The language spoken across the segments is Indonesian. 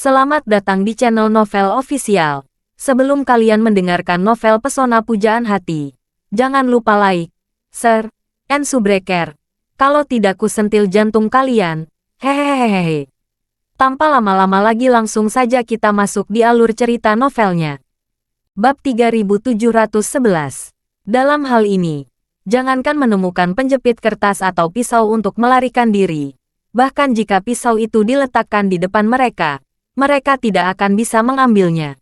Selamat datang di channel Novel Official. Sebelum kalian mendengarkan novel Pesona Pujaan Hati, jangan lupa like, share, and subscribe. Kalau tidak ku sentil jantung kalian. Hehehehe. Tanpa lama-lama lagi langsung saja kita masuk di alur cerita novelnya. Bab 3711. Dalam hal ini, jangankan menemukan penjepit kertas atau pisau untuk melarikan diri. Bahkan jika pisau itu diletakkan di depan mereka, mereka tidak akan bisa mengambilnya.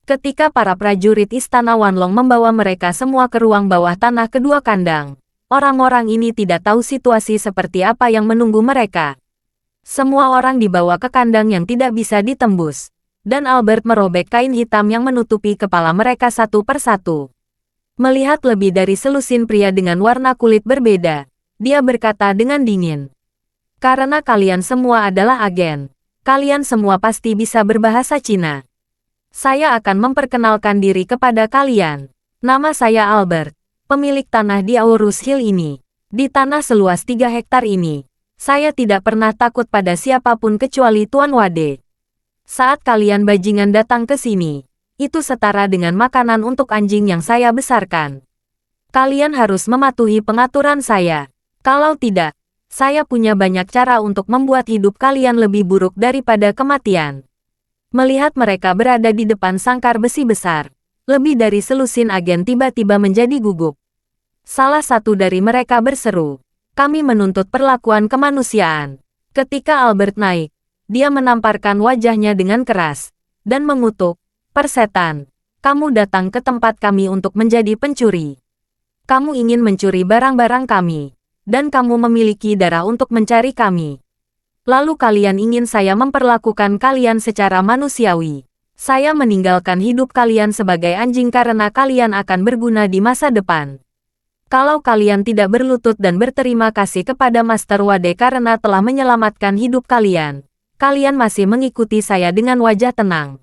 Ketika para prajurit Istana Wanlong membawa mereka semua ke ruang bawah tanah kedua kandang, orang-orang ini tidak tahu situasi seperti apa yang menunggu mereka. Semua orang dibawa ke kandang yang tidak bisa ditembus, dan Albert merobek kain hitam yang menutupi kepala mereka satu persatu. Melihat lebih dari selusin pria dengan warna kulit berbeda, dia berkata dengan dingin, "Karena kalian semua adalah agen, kalian semua pasti bisa berbahasa Cina. Saya akan memperkenalkan diri kepada kalian. Nama saya Albert, pemilik tanah di Aurus Hill ini. Di tanah seluas 3 hektar ini, saya tidak pernah takut pada siapapun kecuali Tuan Wade. Saat kalian bajingan datang ke sini, itu setara dengan makanan untuk anjing yang saya besarkan. Kalian harus mematuhi pengaturan saya. Kalau tidak, saya punya banyak cara untuk membuat hidup kalian lebih buruk daripada kematian." Melihat mereka berada di depan sangkar besi besar, lebih dari selusin agen tiba-tiba menjadi gugup. Salah satu dari mereka berseru, "Kami menuntut perlakuan kemanusiaan." Ketika Albert naik, dia menamparkan wajahnya dengan keras, dan mengutuk, "Persetan, kamu datang ke tempat kami untuk menjadi pencuri. Kamu ingin mencuri barang-barang kami. Dan kamu memiliki darah untuk mencari kami. Lalu kalian ingin saya memperlakukan kalian secara manusiawi. Saya meninggalkan hidup kalian sebagai anjing karena kalian akan berguna di masa depan. Kalau kalian tidak berlutut dan berterima kasih kepada Master Wade karena telah menyelamatkan hidup kalian, kalian masih mengikuti saya dengan wajah tenang."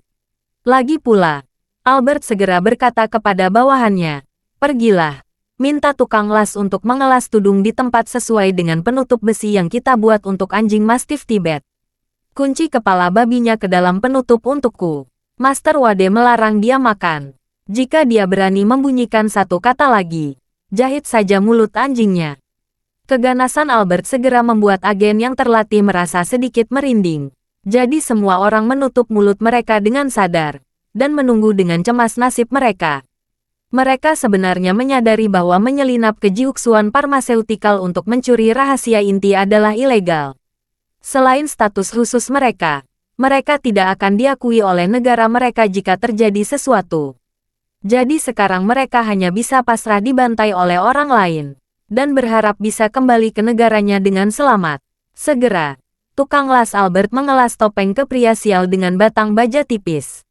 Lagi pula, Albert segera berkata kepada bawahannya, "Pergilah. Minta tukang las untuk mengelas tudung di tempat sesuai dengan penutup besi yang kita buat untuk anjing Mastiff Tibet. Kunci kepala babinya ke dalam penutup untukku. Master Wade melarang dia makan. Jika dia berani membunyikan satu kata lagi, jahit saja mulut anjingnya." Keganasan Albert segera membuat agen yang terlatih merasa sedikit merinding. Jadi semua orang menutup mulut mereka dengan sadar, dan menunggu dengan cemas nasib mereka. Mereka sebenarnya menyadari bahwa menyelinap ke Jiuxuan Pharmaceutical untuk mencuri rahasia inti adalah ilegal. Selain status khusus mereka, mereka tidak akan diakui oleh negara mereka jika terjadi sesuatu. Jadi sekarang mereka hanya bisa pasrah dibantai oleh orang lain, dan berharap bisa kembali ke negaranya dengan selamat. Segera, tukang las Albert mengelas topeng ke pria sial dengan batang baja tipis.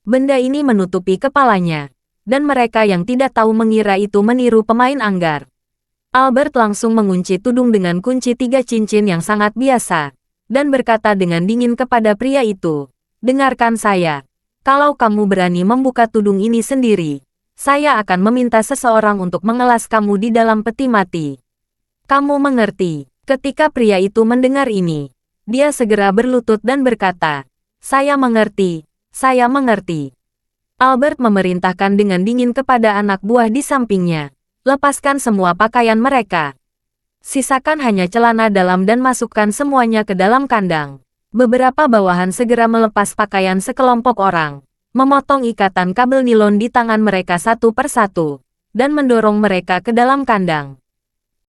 Benda ini menutupi kepalanya, dan mereka yang tidak tahu mengira itu meniru pemain anggar. Albert langsung mengunci tudung dengan kunci 3 cincin yang sangat biasa, dan berkata dengan dingin kepada pria itu, "Dengarkan saya. Kalau kamu berani membuka tudung ini sendiri, saya akan meminta seseorang untuk mengelas kamu di dalam peti mati. Kamu mengerti?" Ketika pria itu mendengar ini, dia segera berlutut dan berkata, "Saya mengerti, saya mengerti." Albert memerintahkan dengan dingin kepada anak buah di sampingnya, "Lepaskan semua pakaian mereka. Sisakan hanya celana dalam dan masukkan semuanya ke dalam kandang." Beberapa bawahan segera melepas pakaian sekelompok orang, memotong ikatan kabel nilon di tangan mereka satu persatu, dan mendorong mereka ke dalam kandang.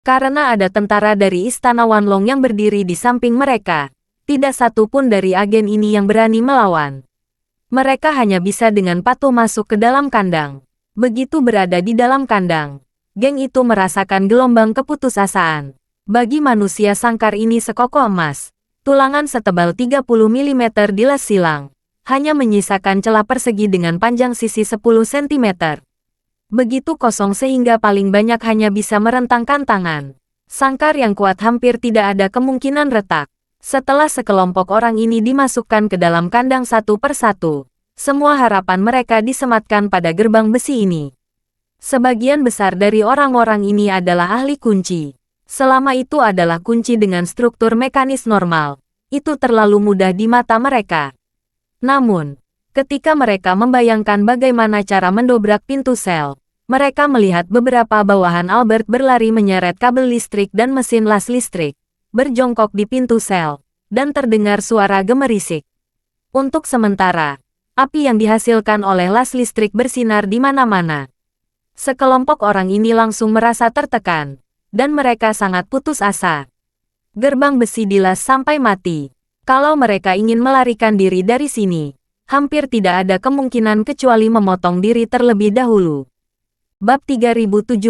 Karena ada tentara dari Istana Wanlong yang berdiri di samping mereka, tidak satu pun dari agen ini yang berani melawan. Mereka hanya bisa dengan patuh masuk ke dalam kandang. Begitu berada di dalam kandang, geng itu merasakan gelombang keputusasaan. Bagi manusia sangkar ini sekokoh emas, tulangan setebal 30 mm dilas silang, hanya menyisakan celah persegi dengan panjang sisi 10 cm. Begitu kosong sehingga paling banyak hanya bisa merentangkan tangan. Sangkar yang kuat hampir tidak ada kemungkinan retak. Setelah sekelompok orang ini dimasukkan ke dalam kandang satu persatu, semua harapan mereka disematkan pada gerbang besi ini. Sebagian besar dari orang-orang ini adalah ahli kunci. Selama itu adalah kunci dengan struktur mekanis normal, itu terlalu mudah di mata mereka. Namun, ketika mereka membayangkan bagaimana cara mendobrak pintu sel, mereka melihat beberapa bawahan Albert berlari menyeret kabel listrik dan mesin las listrik, berjongkok di pintu sel, dan terdengar suara gemerisik. Untuk sementara, api yang dihasilkan oleh las listrik bersinar di mana-mana. Sekelompok orang ini langsung merasa tertekan, dan mereka sangat putus asa. Gerbang besi dilas sampai mati. Kalau mereka ingin melarikan diri dari sini, hampir tidak ada kemungkinan kecuali memotong diri terlebih dahulu. Bab 3712.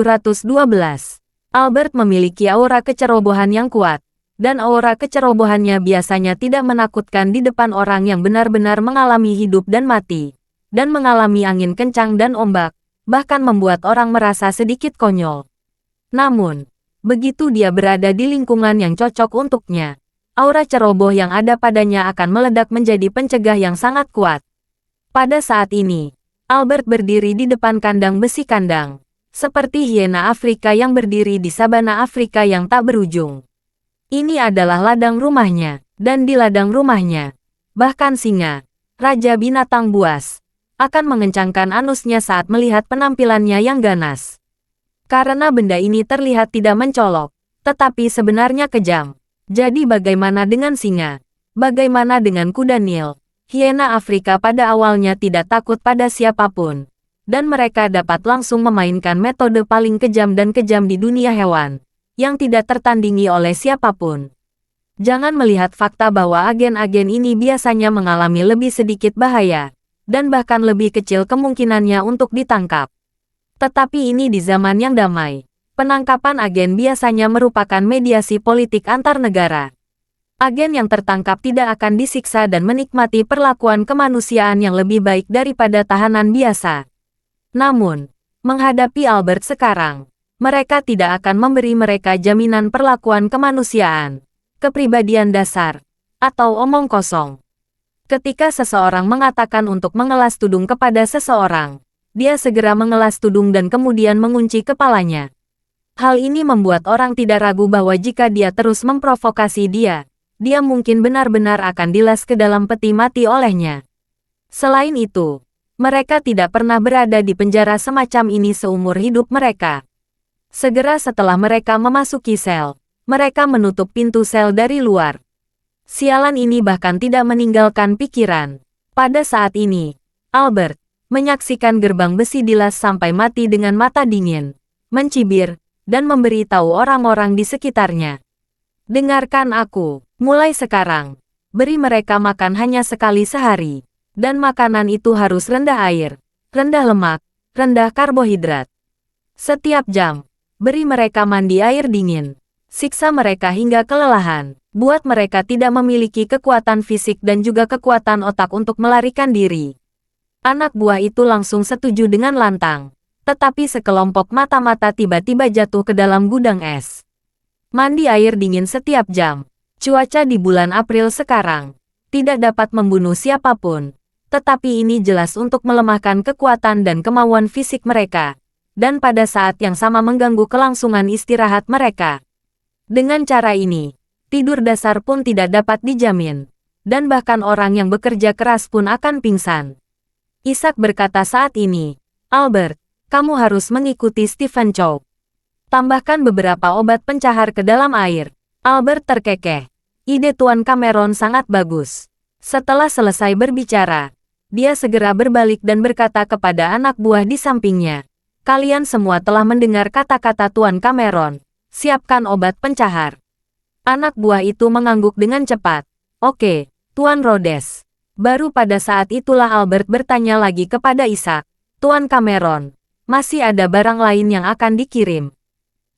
Albert memiliki aura kecerobohan yang kuat, dan aura kecerobohannya biasanya tidak menakutkan di depan orang yang benar-benar mengalami hidup dan mati, dan mengalami angin kencang dan ombak, bahkan membuat orang merasa sedikit konyol. Namun, begitu dia berada di lingkungan yang cocok untuknya, aura ceroboh yang ada padanya akan meledak menjadi pencegah yang sangat kuat. Pada saat ini, Albert berdiri di depan kandang besi kandang, seperti hiena Afrika yang berdiri di sabana Afrika yang tak berujung. Ini adalah ladang rumahnya, dan di ladang rumahnya, bahkan singa, raja binatang buas, akan mengencangkan anusnya saat melihat penampilannya yang ganas. Karena benda ini terlihat tidak mencolok, tetapi sebenarnya kejam. Jadi bagaimana dengan singa? Bagaimana dengan kuda Nil? Hiena Afrika pada awalnya tidak takut pada siapapun, dan mereka dapat langsung memainkan metode paling kejam dan kejam di dunia hewan, yang tidak tertandingi oleh siapapun. Jangan melihat fakta bahwa agen-agen ini biasanya mengalami lebih sedikit bahaya, dan bahkan lebih kecil kemungkinannya untuk ditangkap. Tetapi ini di zaman yang damai. Penangkapan agen biasanya merupakan mediasi politik antar negara. Agen yang tertangkap tidak akan disiksa dan menikmati perlakuan kemanusiaan yang lebih baik daripada tahanan biasa. Namun, menghadapi Albert sekarang, mereka tidak akan memberi mereka jaminan perlakuan kemanusiaan, kepribadian dasar, atau omong kosong. Ketika seseorang mengatakan untuk mengelas tudung kepada seseorang, dia segera mengelas tudung dan kemudian mengunci kepalanya. Hal ini membuat orang tidak ragu bahwa jika dia terus memprovokasi dia mungkin benar-benar akan dilas ke dalam peti mati olehnya. Selain itu, mereka tidak pernah berada di penjara semacam ini seumur hidup mereka. Segera setelah mereka memasuki sel, mereka menutup pintu sel dari luar. Sialan ini bahkan tidak meninggalkan pikiran. Pada saat ini, Albert menyaksikan gerbang besi dilas sampai mati dengan mata dingin, mencibir, dan memberitahu orang-orang di sekitarnya. Dengarkan aku, mulai sekarang, beri mereka makan hanya sekali sehari, dan makanan itu harus rendah air, rendah lemak, rendah karbohidrat. Setiap jam, beri mereka mandi air dingin, siksa mereka hingga kelelahan, buat mereka tidak memiliki kekuatan fisik dan juga kekuatan otak untuk melarikan diri. Anak buah itu langsung setuju dengan lantang, tetapi sekelompok mata-mata tiba-tiba jatuh ke dalam gudang es. Mandi air dingin setiap jam. Cuaca di bulan April sekarang tidak dapat membunuh siapapun, tetapi ini jelas untuk melemahkan kekuatan dan kemauan fisik mereka, dan pada saat yang sama mengganggu kelangsungan istirahat mereka. Dengan cara ini, tidur dasar pun tidak dapat dijamin, dan bahkan orang yang bekerja keras pun akan pingsan. Isaac berkata saat ini, Albert, kamu harus mengikuti Stephen Chow. Tambahkan beberapa obat pencahar ke dalam air. Albert terkekeh. Ide Tuan Cameron sangat bagus. Setelah selesai berbicara, dia segera berbalik dan berkata kepada anak buah di sampingnya, kalian semua telah mendengar kata-kata Tuan Cameron. Siapkan obat pencahar. Anak buah itu mengangguk dengan cepat. Oke, Tuan Rhodes. Baru pada saat itulah Albert bertanya lagi kepada Isaac. Tuan Cameron, masih ada barang lain yang akan dikirim?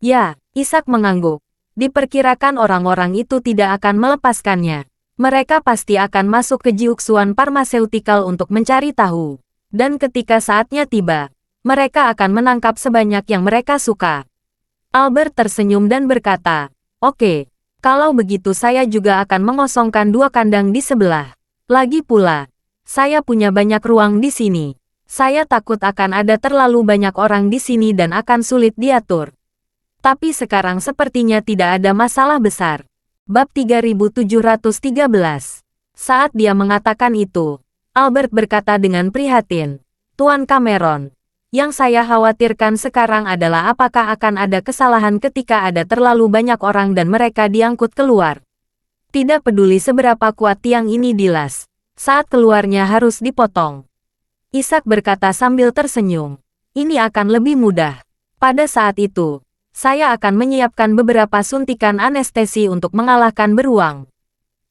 Ya, Isaac mengangguk. Diperkirakan orang-orang itu tidak akan melepaskannya. Mereka pasti akan masuk ke Jiuxuan Pharmaceutical untuk mencari tahu. Dan ketika saatnya tiba, mereka akan menangkap sebanyak yang mereka suka. Albert tersenyum dan berkata, oke, kalau begitu saya juga akan mengosongkan 2 kandang di sebelah. Lagi pula, saya punya banyak ruang di sini. Saya takut akan ada terlalu banyak orang di sini dan akan sulit diatur. Tapi sekarang sepertinya tidak ada masalah besar. Bab 3713. Saat dia mengatakan itu, Albert berkata dengan prihatin. Tuan Cameron, yang saya khawatirkan sekarang adalah apakah akan ada kesalahan ketika ada terlalu banyak orang dan mereka diangkut keluar. Tidak peduli seberapa kuat tiang ini dilas, saat keluarnya harus dipotong. Ishak berkata sambil tersenyum. Ini akan lebih mudah. Pada saat itu, saya akan menyiapkan beberapa suntikan anestesi untuk mengalahkan beruang.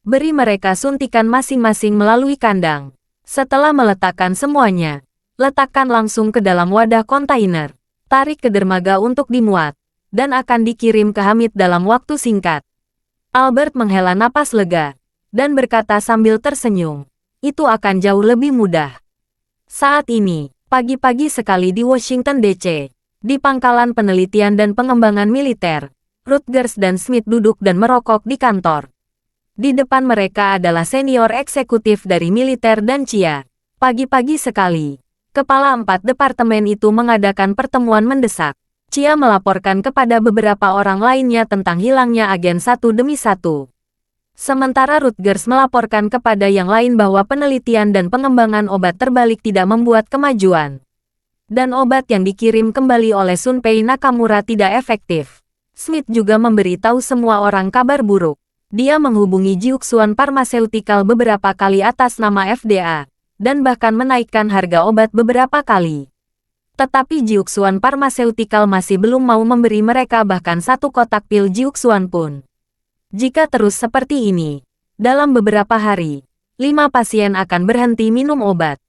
Beri mereka suntikan masing-masing melalui kandang. Setelah meletakkan semuanya, letakkan langsung ke dalam wadah kontainer. Tarik ke dermaga untuk dimuat, dan akan dikirim ke Hamid dalam waktu singkat. Albert menghela napas lega, dan berkata sambil tersenyum. Itu akan jauh lebih mudah. Saat ini, pagi-pagi sekali di Washington DC, di Pangkalan Penelitian dan Pengembangan Militer, Rutgers dan Smith duduk dan merokok di kantor. Di depan mereka adalah senior eksekutif dari militer dan CIA. Pagi-pagi sekali, kepala 4 departemen itu mengadakan pertemuan mendesak. CIA melaporkan kepada beberapa orang lainnya tentang hilangnya agen satu demi satu. Sementara Rutgers melaporkan kepada yang lain bahwa penelitian dan pengembangan obat terbalik tidak membuat kemajuan. Dan obat yang dikirim kembali oleh Sunpei Nakamura tidak efektif. Smith juga memberi tahu semua orang kabar buruk. Dia menghubungi Jiuxuan Pharmaceutical beberapa kali atas nama FDA, dan bahkan menaikkan harga obat beberapa kali. Tetapi Jiuxuan Pharmaceutical masih belum mau memberi mereka bahkan satu kotak pil Jiuxuan pun. Jika terus seperti ini, dalam beberapa hari, 5 pasien akan berhenti minum obat.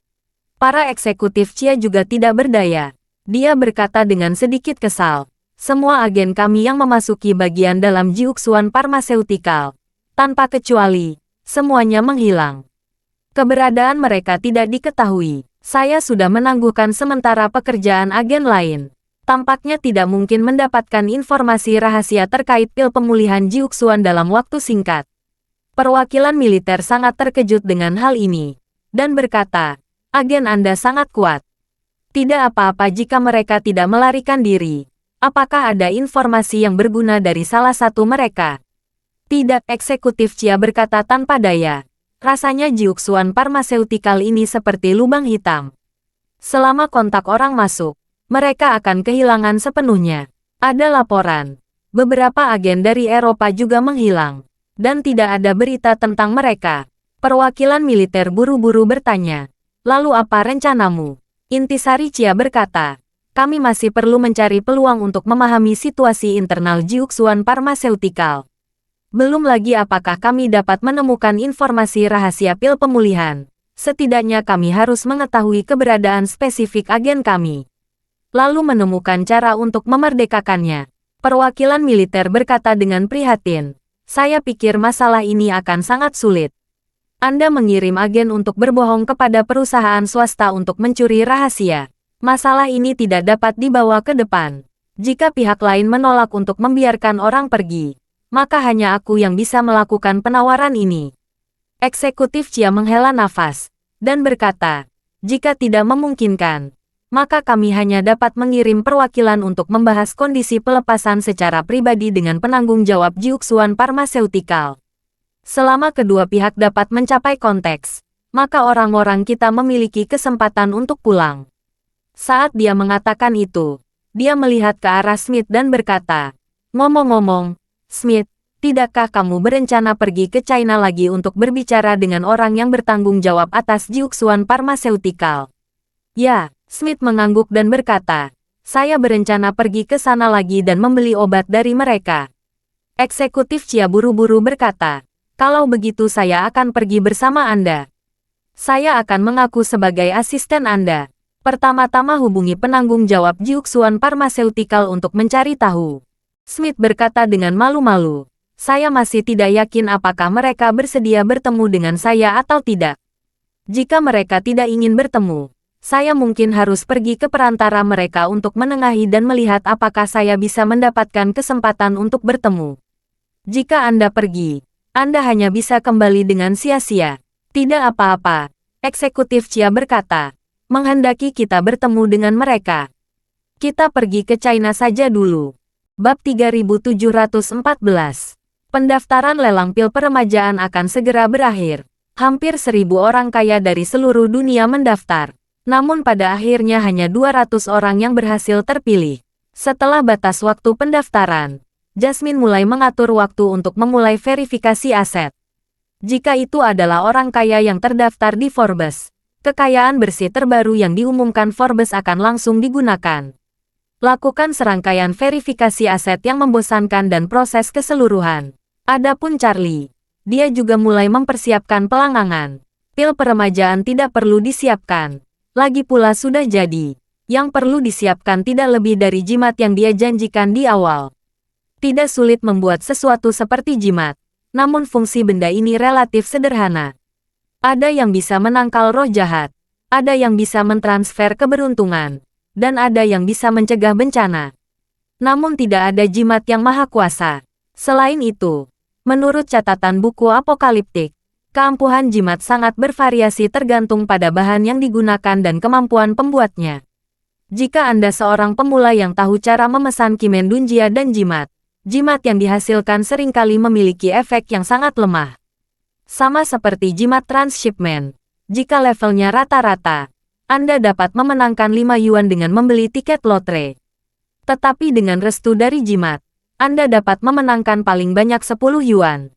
Para eksekutif CIA juga tidak berdaya. Dia berkata dengan sedikit kesal, semua agen kami yang memasuki bagian dalam Jiuxuan Pharmaceutical, tanpa kecuali, semuanya menghilang. Keberadaan mereka tidak diketahui. Saya sudah menangguhkan sementara pekerjaan agen lain. Tampaknya tidak mungkin mendapatkan informasi rahasia terkait pil pemulihan Jiuxuan dalam waktu singkat. Perwakilan militer sangat terkejut dengan hal ini, dan berkata, agen Anda sangat kuat. Tidak apa-apa jika mereka tidak melarikan diri. Apakah ada informasi yang berguna dari salah satu mereka? Tidak, eksekutif CIA berkata tanpa daya. Rasanya Jiuxuan Pharmaceutical ini seperti lubang hitam. Selama kontak orang masuk, mereka akan kehilangan sepenuhnya. Ada laporan. Beberapa agen dari Eropa juga menghilang. Dan tidak ada berita tentang mereka. Perwakilan militer buru-buru bertanya. Lalu apa rencanamu? Intisari Chia berkata. Kami masih perlu mencari peluang untuk memahami situasi internal Jiuxuan Pharmaceutical. Belum lagi apakah kami dapat menemukan informasi rahasia pil pemulihan. Setidaknya kami harus mengetahui keberadaan spesifik agen kami. Lalu menemukan cara untuk memerdekakannya. Perwakilan militer berkata dengan prihatin, saya pikir masalah ini akan sangat sulit. Anda mengirim agen untuk berbohong kepada perusahaan swasta untuk mencuri rahasia. Masalah ini tidak dapat dibawa ke depan. Jika pihak lain menolak untuk membiarkan orang pergi, maka hanya aku yang bisa melakukan penawaran ini. Eksekutif Chia menghela nafas, dan berkata, jika tidak memungkinkan, maka kami hanya dapat mengirim perwakilan untuk membahas kondisi pelepasan secara pribadi dengan penanggung jawab Jiuxuan Pharmaceutical. Selama kedua pihak dapat mencapai konteks, maka orang-orang kita memiliki kesempatan untuk pulang. Saat dia mengatakan itu, dia melihat ke arah Smith dan berkata, ngomong-ngomong, Smith, tidakkah kamu berencana pergi ke China lagi untuk berbicara dengan orang yang bertanggung jawab atas Jiuxuan Pharmaceutical? Ya. Smith mengangguk dan berkata, saya berencana pergi ke sana lagi dan membeli obat dari mereka. Eksekutif Chia buru-buru berkata, kalau begitu saya akan pergi bersama Anda. Saya akan mengaku sebagai asisten Anda. Pertama-tama hubungi penanggung jawab Jiuxuan Pharmaceutical untuk mencari tahu. Smith berkata dengan malu-malu, saya masih tidak yakin apakah mereka bersedia bertemu dengan saya atau tidak. Jika mereka tidak ingin bertemu, saya mungkin harus pergi ke perantara mereka untuk menengahi dan melihat apakah saya bisa mendapatkan kesempatan untuk bertemu. Jika Anda pergi, Anda hanya bisa kembali dengan sia-sia. Tidak apa-apa, eksekutif Chia berkata, menghendaki kita bertemu dengan mereka. Kita pergi ke China saja dulu. Bab 3714. Pendaftaran lelang pil peremajaan akan segera berakhir. Hampir 1.000 orang kaya dari seluruh dunia mendaftar. Namun pada akhirnya hanya 200 orang yang berhasil terpilih. Setelah batas waktu pendaftaran, Jasmine mulai mengatur waktu untuk memulai verifikasi aset. Jika itu adalah orang kaya yang terdaftar di Forbes, kekayaan bersih terbaru yang diumumkan Forbes akan langsung digunakan. Lakukan serangkaian verifikasi aset yang membosankan dan proses keseluruhan. Adapun Charlie, dia juga mulai mempersiapkan pelangangan. Pil peremajaan tidak perlu disiapkan. Lagi pula sudah jadi. Yang perlu disiapkan tidak lebih dari jimat yang dia janjikan di awal. Tidak sulit membuat sesuatu seperti jimat. Namun fungsi benda ini relatif sederhana. Ada yang bisa menangkal roh jahat. Ada yang bisa mentransfer keberuntungan. Dan ada yang bisa mencegah bencana. Namun tidak ada jimat yang maha kuasa. Selain itu, menurut catatan buku apokaliptik, keampuhan jimat sangat bervariasi tergantung pada bahan yang digunakan dan kemampuan pembuatnya. Jika Anda seorang pemula yang tahu cara memesan kimen dunjia dan jimat, jimat yang dihasilkan seringkali memiliki efek yang sangat lemah. Sama seperti jimat transshipment, jika levelnya rata-rata, Anda dapat memenangkan 5 yuan dengan membeli tiket lotre. Tetapi dengan restu dari jimat, Anda dapat memenangkan paling banyak 10 yuan.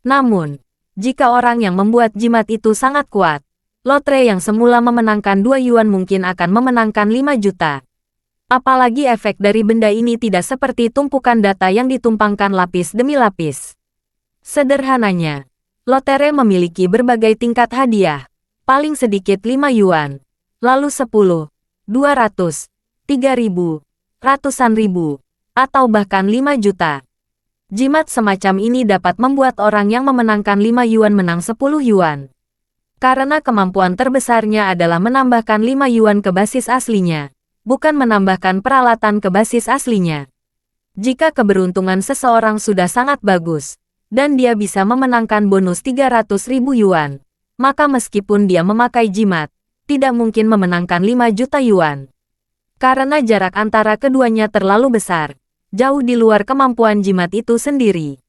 Namun, jika orang yang membuat jimat itu sangat kuat, lotre yang semula memenangkan 2 yuan mungkin akan memenangkan 5 juta. Apalagi efek dari benda ini tidak seperti tumpukan data yang ditumpangkan lapis demi lapis. Sederhananya, lotre memiliki berbagai tingkat hadiah, paling sedikit 5 yuan, lalu 10, 200, 3.000, ratusan ribu, atau bahkan 5 juta. Jimat semacam ini dapat membuat orang yang memenangkan 5 yuan menang 10 yuan. Karena kemampuan terbesarnya adalah menambahkan 5 yuan ke basis aslinya, bukan menambahkan peralatan ke basis aslinya. Jika keberuntungan seseorang sudah sangat bagus, dan dia bisa memenangkan bonus 300.000 yuan, maka meskipun dia memakai jimat, tidak mungkin memenangkan 5 juta yuan. Karena jarak antara keduanya terlalu besar, jauh di luar kemampuan jimat itu sendiri.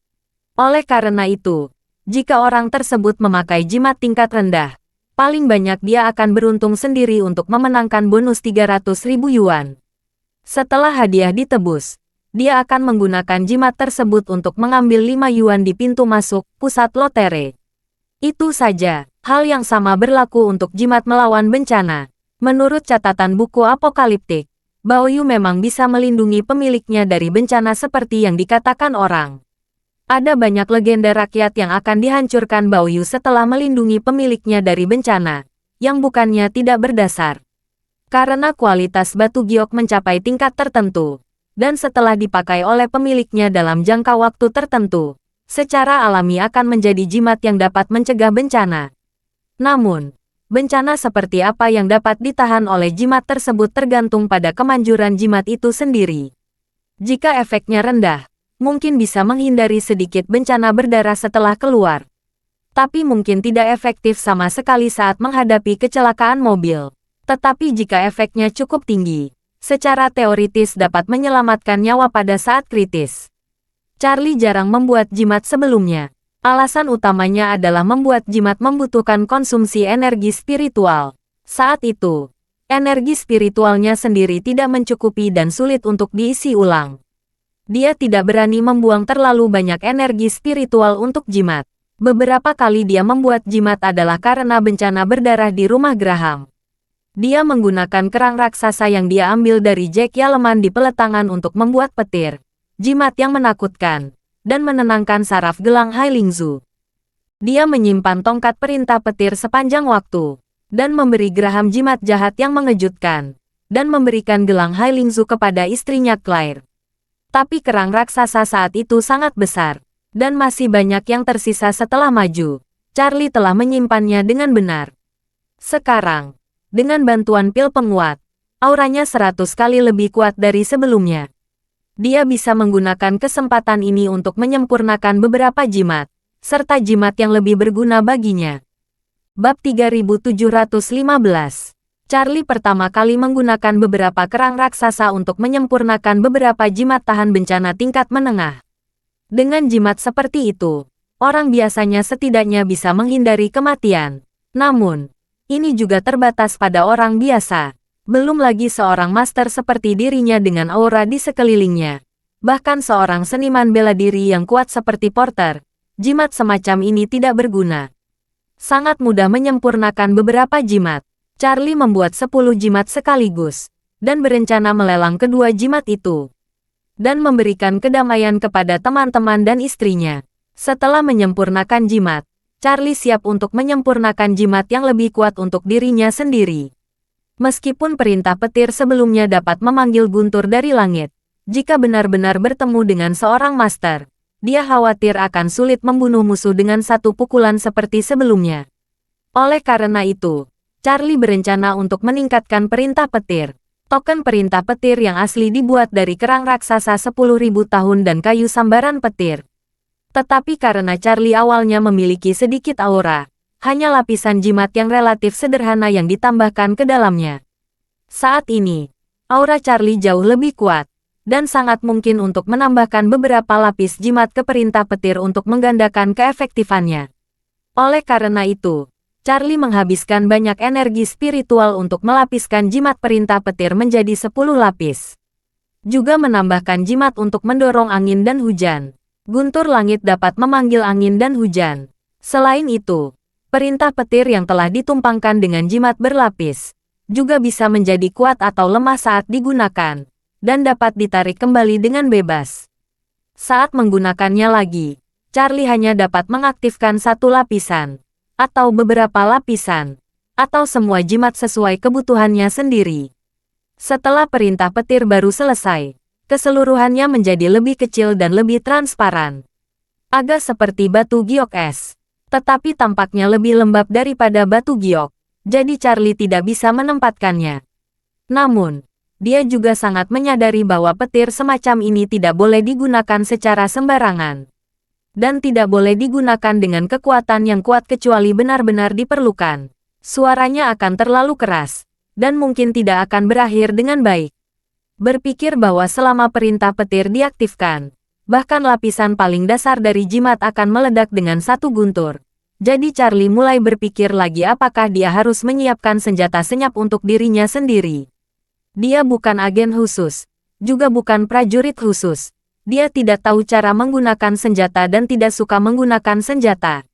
Oleh karena itu, jika orang tersebut memakai jimat tingkat rendah, paling banyak dia akan beruntung sendiri untuk memenangkan bonus 300.000 yuan. Setelah hadiah ditebus, dia akan menggunakan jimat tersebut untuk mengambil 5 yuan di pintu masuk pusat lotre. Itu saja, hal yang sama berlaku untuk jimat melawan bencana. Menurut catatan buku apokaliptik, Baoyu memang bisa melindungi pemiliknya dari bencana seperti yang dikatakan orang. Ada banyak legenda rakyat yang akan dihancurkan Baoyu setelah melindungi pemiliknya dari bencana, yang bukannya tidak berdasar. Karena kualitas batu giok mencapai tingkat tertentu, dan setelah dipakai oleh pemiliknya dalam jangka waktu tertentu, secara alami akan menjadi jimat yang dapat mencegah bencana. Namun, bencana seperti apa yang dapat ditahan oleh jimat tersebut tergantung pada kemanjuran jimat itu sendiri. Jika efeknya rendah, mungkin bisa menghindari sedikit bencana berdarah setelah keluar. Tapi mungkin tidak efektif sama sekali saat menghadapi kecelakaan mobil. Tetapi jika efeknya cukup tinggi, secara teoritis dapat menyelamatkan nyawa pada saat kritis. Charlie jarang membuat jimat sebelumnya. Alasan utamanya adalah membuat jimat membutuhkan konsumsi energi spiritual. Saat itu, energi spiritualnya sendiri tidak mencukupi dan sulit untuk diisi ulang. Dia tidak berani membuang terlalu banyak energi spiritual untuk jimat. Beberapa kali dia membuat jimat adalah karena bencana berdarah di rumah Graham. Dia menggunakan kerang raksasa yang dia ambil dari Jack Yaleman di peletangan untuk membuat petir, jimat yang menakutkan, dan menenangkan saraf gelang Hailingzu. Dia menyimpan tongkat perintah petir sepanjang waktu, dan memberi Graham jimat jahat yang mengejutkan, dan memberikan gelang Hailingzu kepada istrinya Claire. Tapi kerang raksasa saat itu sangat besar, dan masih banyak yang tersisa setelah maju. Charlie telah menyimpannya dengan benar. Sekarang, dengan bantuan pil penguat, auranya 100 kali lebih kuat dari sebelumnya. Dia bisa menggunakan kesempatan ini untuk menyempurnakan beberapa jimat, serta jimat yang lebih berguna baginya. Bab 3715. Charlie pertama kali menggunakan beberapa kerang raksasa untuk menyempurnakan beberapa jimat tahan bencana tingkat menengah. Dengan jimat seperti itu, orang biasanya setidaknya bisa menghindari kematian. Namun, ini juga terbatas pada orang biasa. Belum lagi seorang master seperti dirinya dengan aura di sekelilingnya. Bahkan seorang seniman bela diri yang kuat seperti Porter, jimat semacam ini tidak berguna. Sangat mudah menyempurnakan beberapa jimat. Charlie membuat 10 jimat sekaligus, dan berencana melelang kedua jimat itu. Dan memberikan kedamaian kepada teman-teman dan istrinya. Setelah menyempurnakan jimat, Charlie siap untuk menyempurnakan jimat yang lebih kuat untuk dirinya sendiri. Meskipun perintah petir sebelumnya dapat memanggil guntur dari langit, jika benar-benar bertemu dengan seorang master, dia khawatir akan sulit membunuh musuh dengan satu pukulan seperti sebelumnya. Oleh karena itu, Charlie berencana untuk meningkatkan perintah petir. Token perintah petir yang asli dibuat dari kerang raksasa 10.000 tahun dan kayu sambaran petir. Tetapi karena Charlie awalnya memiliki sedikit aura, hanya lapisan jimat yang relatif sederhana yang ditambahkan ke dalamnya. Saat ini, aura Charlie jauh lebih kuat, dan sangat mungkin untuk menambahkan beberapa lapis jimat ke perintah petir untuk menggandakan keefektifannya. Oleh karena itu, Charlie menghabiskan banyak energi spiritual untuk melapiskan jimat perintah petir menjadi 10 lapis. Juga menambahkan jimat untuk mendorong angin dan hujan. Guntur langit dapat memanggil angin dan hujan. Selain itu, perintah petir yang telah ditumpangkan dengan jimat berlapis juga bisa menjadi kuat atau lemah saat digunakan, dan dapat ditarik kembali dengan bebas. Saat menggunakannya lagi, Charlie hanya dapat mengaktifkan satu lapisan, atau beberapa lapisan, atau semua jimat sesuai kebutuhannya sendiri. Setelah perintah petir baru selesai, keseluruhannya menjadi lebih kecil dan lebih transparan. Agak seperti batu giok es, tetapi tampaknya lebih lembab daripada batu giok, jadi Charlie tidak bisa menempatkannya. Namun, dia juga sangat menyadari bahwa petir semacam ini tidak boleh digunakan secara sembarangan. Dan tidak boleh digunakan dengan kekuatan yang kuat kecuali benar-benar diperlukan. Suaranya akan terlalu keras, dan mungkin tidak akan berakhir dengan baik. Berpikir bahwa selama perintah petir diaktifkan, bahkan lapisan paling dasar dari jimat akan meledak dengan satu guntur. Jadi Charlie mulai berpikir lagi apakah dia harus menyiapkan senjata senyap untuk dirinya sendiri. Dia bukan agen khusus, juga bukan prajurit khusus. Dia tidak tahu cara menggunakan senjata dan tidak suka menggunakan senjata.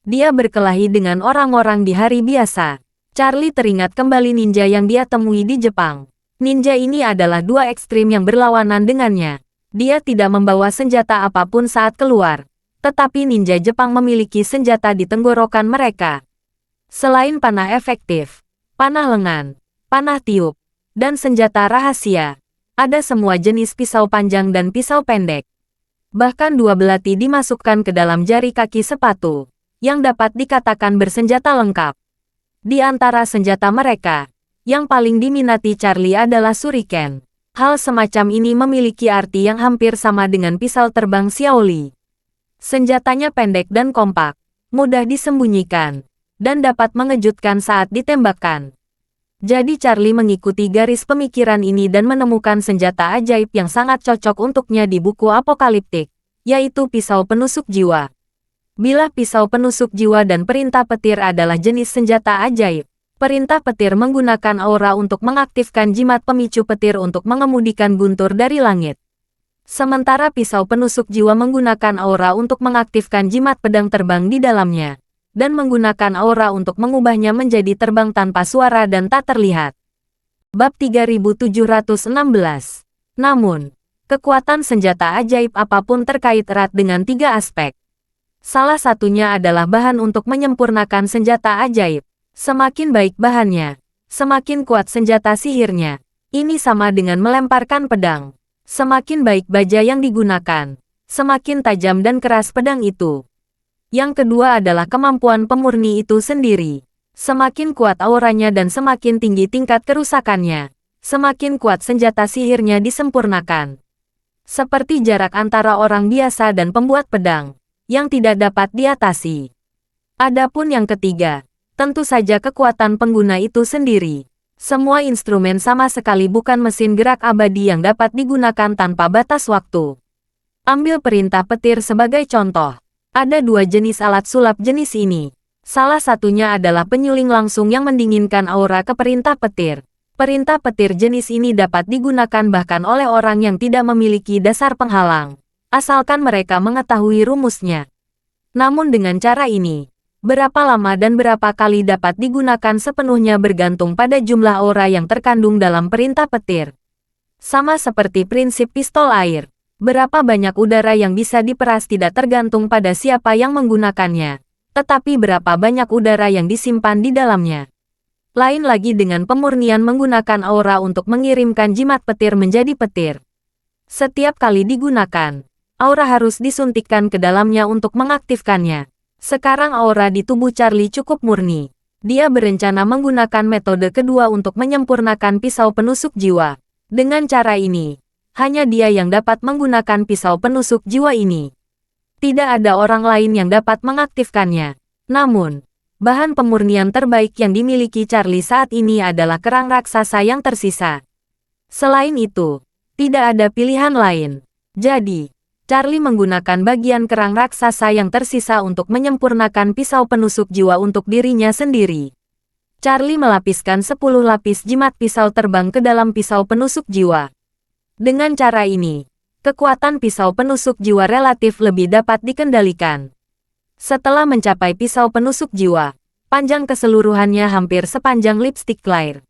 Dia berkelahi dengan orang-orang di hari biasa. Charlie teringat kembali ninja yang dia temui di Jepang. Ninja ini adalah dua ekstrim yang berlawanan dengannya. Dia tidak membawa senjata apapun saat keluar. Tetapi ninja Jepang memiliki senjata di tenggorokan mereka. Selain panah efektif, panah lengan, panah tiup, dan senjata rahasia, ada semua jenis pisau panjang dan pisau pendek. Bahkan dua belati dimasukkan ke dalam jari kaki sepatu, yang dapat dikatakan bersenjata lengkap. Di antara senjata mereka, yang paling diminati Charlie adalah shuriken. Hal semacam ini memiliki arti yang hampir sama dengan pisau terbang Xiaoli. Senjatanya pendek dan kompak, mudah disembunyikan, dan dapat mengejutkan saat ditembakkan. Jadi Charlie mengikuti garis pemikiran ini dan menemukan senjata ajaib yang sangat cocok untuknya di buku apokaliptik, yaitu pisau penusuk jiwa. Bilah pisau penusuk jiwa dan perintah petir adalah jenis senjata ajaib. Perintah petir menggunakan aura untuk mengaktifkan jimat pemicu petir untuk mengemudikan guntur dari langit. Sementara pisau penusuk jiwa menggunakan aura untuk mengaktifkan jimat pedang terbang di dalamnya, dan menggunakan aura untuk mengubahnya menjadi terbang tanpa suara dan tak terlihat. Bab 3716. Namun, kekuatan senjata ajaib apapun terkait erat dengan tiga aspek. Salah satunya adalah bahan untuk menyempurnakan senjata ajaib. Semakin baik bahannya, semakin kuat senjata sihirnya. Ini sama dengan melemparkan pedang. Semakin baik baja yang digunakan, semakin tajam dan keras pedang itu. Yang kedua adalah kemampuan pemurni itu sendiri. Semakin kuat auranya dan semakin tinggi tingkat kerusakannya, semakin kuat senjata sihirnya disempurnakan. Seperti jarak antara orang biasa dan pembuat pedang, yang tidak dapat diatasi. Adapun yang ketiga, tentu saja kekuatan pengguna itu sendiri. Semua instrumen sama sekali bukan mesin gerak abadi yang dapat digunakan tanpa batas waktu. Ambil perintah petir sebagai contoh. Ada dua jenis alat sulap jenis ini. Salah satunya adalah penyuling langsung yang mendinginkan aura ke perintah petir. Perintah petir jenis ini dapat digunakan bahkan oleh orang yang tidak memiliki dasar penghalang, asalkan mereka mengetahui rumusnya. Namun dengan cara ini, berapa lama dan berapa kali dapat digunakan sepenuhnya bergantung pada jumlah aura yang terkandung dalam perintah petir. Sama seperti prinsip pistol air. Berapa banyak udara yang bisa diperas tidak tergantung pada siapa yang menggunakannya, tetapi berapa banyak udara yang disimpan di dalamnya. Lain lagi dengan pemurnian menggunakan aura untuk mengirimkan jimat petir menjadi petir. Setiap kali digunakan, aura harus disuntikkan ke dalamnya untuk mengaktifkannya. Sekarang aura di tubuh Charlie cukup murni. Dia berencana menggunakan metode kedua untuk menyempurnakan pisau penusuk jiwa. Dengan cara ini, hanya dia yang dapat menggunakan pisau penusuk jiwa ini. Tidak ada orang lain yang dapat mengaktifkannya. Namun, bahan pemurnian terbaik yang dimiliki Charlie saat ini adalah kerang raksasa yang tersisa. Selain itu, tidak ada pilihan lain. Jadi, Charlie menggunakan bagian kerang raksasa yang tersisa untuk menyempurnakan pisau penusuk jiwa untuk dirinya sendiri. Charlie melapiskan 10 lapis jimat pisau terbang ke dalam pisau penusuk jiwa. Dengan cara ini, kekuatan pisau penusuk jiwa relatif lebih dapat dikendalikan. Setelah mencapai pisau penusuk jiwa, panjang keseluruhannya hampir sepanjang lipstick Claire.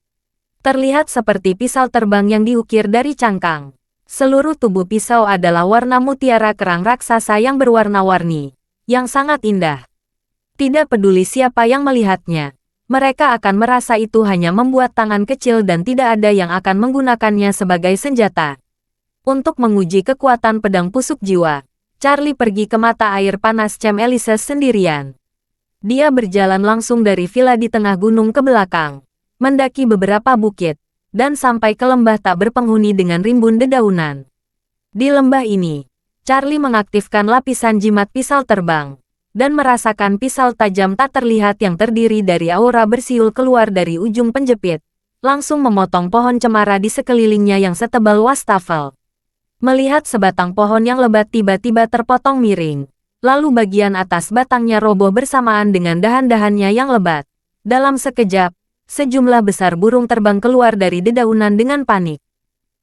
Terlihat seperti pisau terbang yang diukir dari cangkang. Seluruh tubuh pisau adalah warna mutiara kerang raksasa yang berwarna-warni, yang sangat indah. Tidak peduli siapa yang melihatnya, mereka akan merasa itu hanya membuat tangan kecil dan tidak ada yang akan menggunakannya sebagai senjata. Untuk menguji kekuatan pedang pusuk jiwa, Charlie pergi ke mata air panas Chem Elyses sendirian. Dia berjalan langsung dari villa di tengah gunung ke belakang, mendaki beberapa bukit, dan sampai ke lembah tak berpenghuni dengan rimbun dedaunan. Di lembah ini, Charlie mengaktifkan lapisan jimat pisau terbang, dan merasakan pisau tajam tak terlihat yang terdiri dari aura bersiul keluar dari ujung penjepit, langsung memotong pohon cemara di sekelilingnya yang setebal wastafel. Melihat sebatang pohon yang lebat tiba-tiba terpotong miring, lalu bagian atas batangnya roboh bersamaan dengan dahan-dahannya yang lebat. Dalam sekejap, sejumlah besar burung terbang keluar dari dedaunan dengan panik.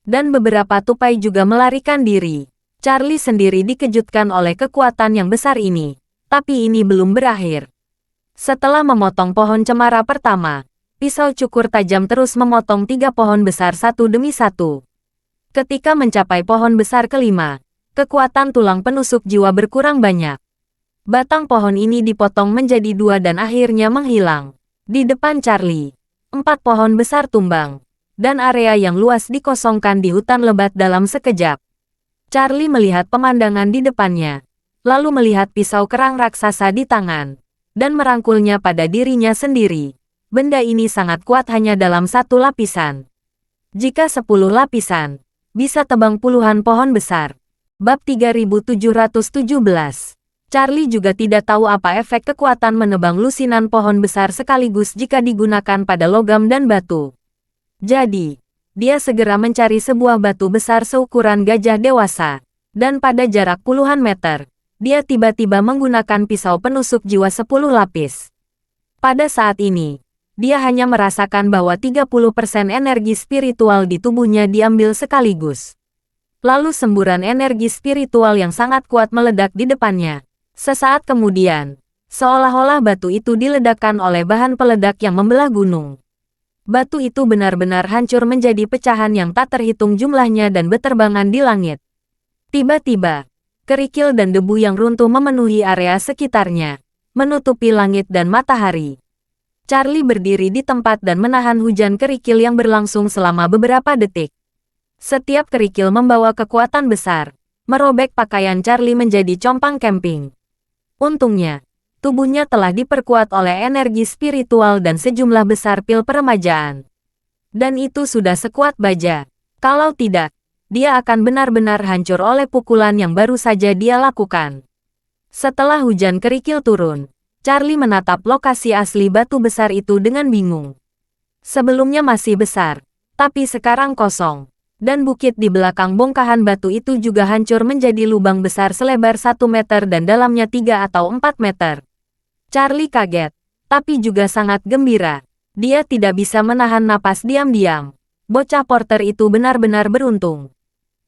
Dan beberapa tupai juga melarikan diri. Charlie sendiri dikejutkan oleh kekuatan yang besar ini. Tapi ini belum berakhir. Setelah memotong pohon cemara pertama, pisau cukur tajam terus memotong 3 pohon besar satu demi satu. Ketika mencapai pohon besar kelima, kekuatan tulang penusuk jiwa berkurang banyak. Batang pohon ini dipotong menjadi 2 dan akhirnya menghilang. Di depan Charlie, 4 pohon besar tumbang, dan area yang luas dikosongkan di hutan lebat dalam sekejap. Charlie melihat pemandangan di depannya, lalu melihat pisau kerang raksasa di tangan, dan merangkulnya pada dirinya sendiri. Benda ini sangat kuat hanya dalam 1 lapisan. Jika 10 lapisan, bisa tebang puluhan pohon besar. Bab 3717. Charlie juga tidak tahu apa efek kekuatan menebang lusinan pohon besar sekaligus jika digunakan pada logam dan batu. Jadi, dia segera mencari sebuah batu besar seukuran gajah dewasa, dan pada jarak puluhan meter, dia tiba-tiba menggunakan pisau penusuk jiwa 10 lapis. Pada saat ini, dia hanya merasakan bahwa 30% energi spiritual di tubuhnya diambil sekaligus. Lalu semburan energi spiritual yang sangat kuat meledak di depannya. Sesaat kemudian, seolah-olah batu itu diledakkan oleh bahan peledak yang membelah gunung. Batu itu benar-benar hancur menjadi pecahan yang tak terhitung jumlahnya dan beterbangan di langit. Tiba-tiba, kerikil dan debu yang runtuh memenuhi area sekitarnya, menutupi langit dan matahari. Charlie berdiri di tempat dan menahan hujan kerikil yang berlangsung selama beberapa detik. Setiap kerikil membawa kekuatan besar, merobek pakaian Charlie menjadi compang camping. Untungnya, tubuhnya telah diperkuat oleh energi spiritual dan sejumlah besar pil peremajaan. Dan itu sudah sekuat baja. Kalau tidak, dia akan benar-benar hancur oleh pukulan yang baru saja dia lakukan. Setelah hujan kerikil turun, Charlie menatap lokasi asli batu besar itu dengan bingung. Sebelumnya masih besar, tapi sekarang kosong. Dan bukit di belakang bongkahan batu itu juga hancur menjadi lubang besar selebar 1 meter dan dalamnya 3 atau 4 meter. Charlie kaget, tapi juga sangat gembira. Dia tidak bisa menahan napas diam-diam. Bocah Porter itu benar-benar beruntung.